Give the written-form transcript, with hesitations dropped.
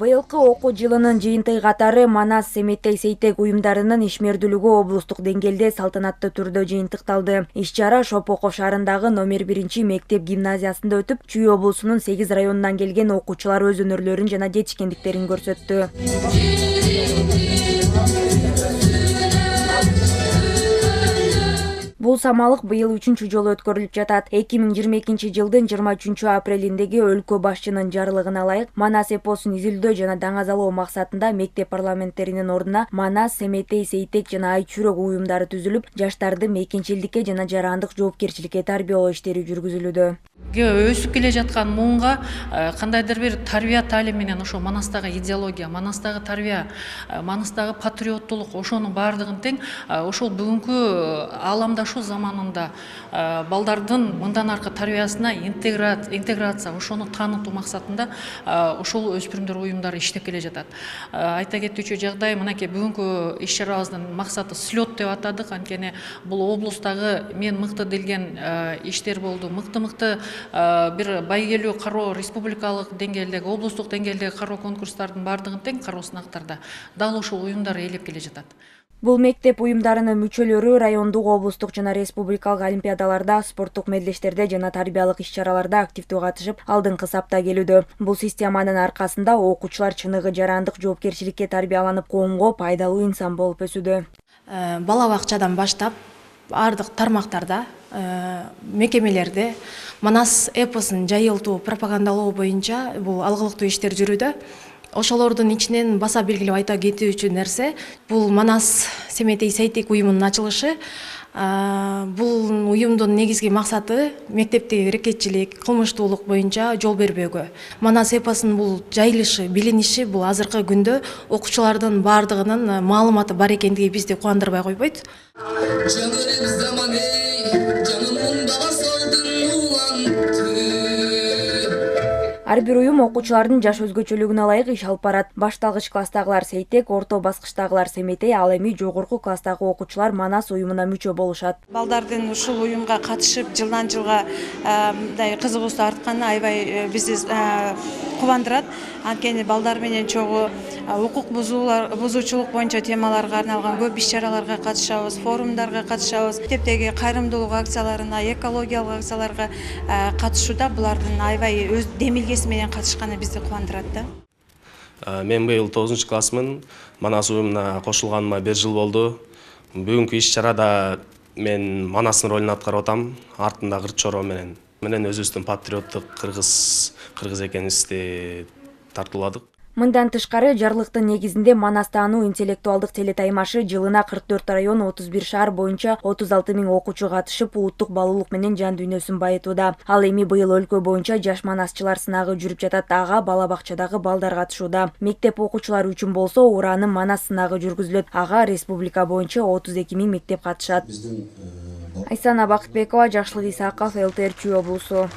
Быйылкы окуу жылынын жыйынтыгы катары Манас Семетей Сейтек уюмдарынын ишмердүүлүгү облустук деңгээлде салтанаттуу түрдө жыйынтыкталды. Иш-чара Шопоков шаарындагы номер 1 мектеп гимназиясында өтүп, Чүй облусунун 8 районунан келген окуучулар өз өнөрлөрүн жана жетишкендиктерин көрсөттү. Бул самалык быйыл 3-чү жолу өткөрүлүп жатат. 2022 жылдын 23 апрелиндеги өлкө башчынын жарлыгына ылайык Манас эпосун изилдөө жана даңазалоо максатында мектеп парламенттеринин ордуна Манас, Семетей, Сейтек жана Айчүрөк уюмдары түзүлүп, жаштарды мейкинчиликке жана жарандык жоопкерчиликке тарбиялоо иштери жүргүзүлүүдө. Өсүп келе жаткан муунга кандайдыр бир тарбия таалим менен ошо Манастагы идеология, Манастагы тарбия, Манастагы патриоттулук ошонун баардыгын тең ошол бүгүнкү ааламдашуу заманында балдардын мындан аркы тарбиясына интеграция ошону таанытуу максатында ошол өспүрүмдөр уюмдары иштеп келе жатат. Айта кетүүчү жагдай, мынакей бүгүнкү иш-чарабыздын максаты слет деп атадык. Анткени бул облустагы мен мыкты делген иштер болду. Мыкты бир байгелүү кароо республикалык деңгээлдеги, облустук деңгээлдеги кароо конкурстардын баардыгын тең кароо сынактарда дал ушул уюмдар ээлеп келе жатат. Бул мектеп уюмдарынын мүчөлөрү райондук, облустук жана республикалык олимпиадаларда, спорттук мелдештерде жана тарбиялык иш-чараларда активдүү катышып, алдыңкы сапта келүүдө. Бул системанын аркасында окуучулар чыныгы жарандык жоопкерчиликке тарбияланып, коомго пайдалуу инсан болуп өсүүдө. Бала бакчадан баштап бардык тармактарда, мекемелерде Манас эпосун жайылтуу, пропагандалоо боюнча бул алгылыктуу иштер жүрүүдө. Ошолордун ичинен баса белгилеп айта кетүүчү нерсе, бул Манас Семетей Сейтек уюмунун ачылышы. Бул уюмдун негизги максаты мектептеги рекетчилик, кылмыштуулук боюнча жол бербөөгө. Манас эпосунун бул жайылышы, билиниши бул азыркы күндө окуучулардын баардыгынын маалыматы бар экендиги бизди кубандырбай койбойт. Ар бир уюм окуучулардын жаш өзгөчөлүгүнө ылайык иш алып барат. Башталгыч класстагылар Сейтек, орто баскычтагылар Семетей, ал эми жогорку класстагы окуучулар Манас уюмуна мүчө болушат. Балдардын ушул уюмга катышып, жылдан жылга мындай кызыгуусу артканы аябай бизди кубандырат. Анткени балдар менен чогуу укук бузуучулук боюнча темаларга арналган көп иш-чараларга катышабыз, форумдарга катышабыз. Мектептеги кайрымдуулук акцияларына, экологиялык акцияларга катышууда булардын аябай өз демилгеси менен катышканы бизди кубандырат да. Мен быйыл 9-классмын. Манас уюмуна кошулганыма 1 жыл болду. Бүгүнкү иш-чарада мен Манастын ролун аткарып атам. Артында кырт чоро менен өзүбүздүн патриоттук кыргыз экенибизди тартууладык. Мындан тышкары жарлыктын негизинде Манастагы интеллектуалдык телетаймашы жылына 44 район 31 шаар боюнча 36 000 окуучу катышып, улуттук баалуулук менен жан дүйнөсүн байытууда. Ал эми быйыл өлкө боюнча жаш манасчылар сынагы жүрүп жатат. Ага бала бакчадагы балдар катышууда. Мектеп окуучулары үчүн болсо ураанын Манас сынагы жүргүзүлөт. Ага республика боюнча 32 000 мектеп катышат. Айсана Бакытбекова, Жакшылык Исаков, ЛТР Чүй облусу.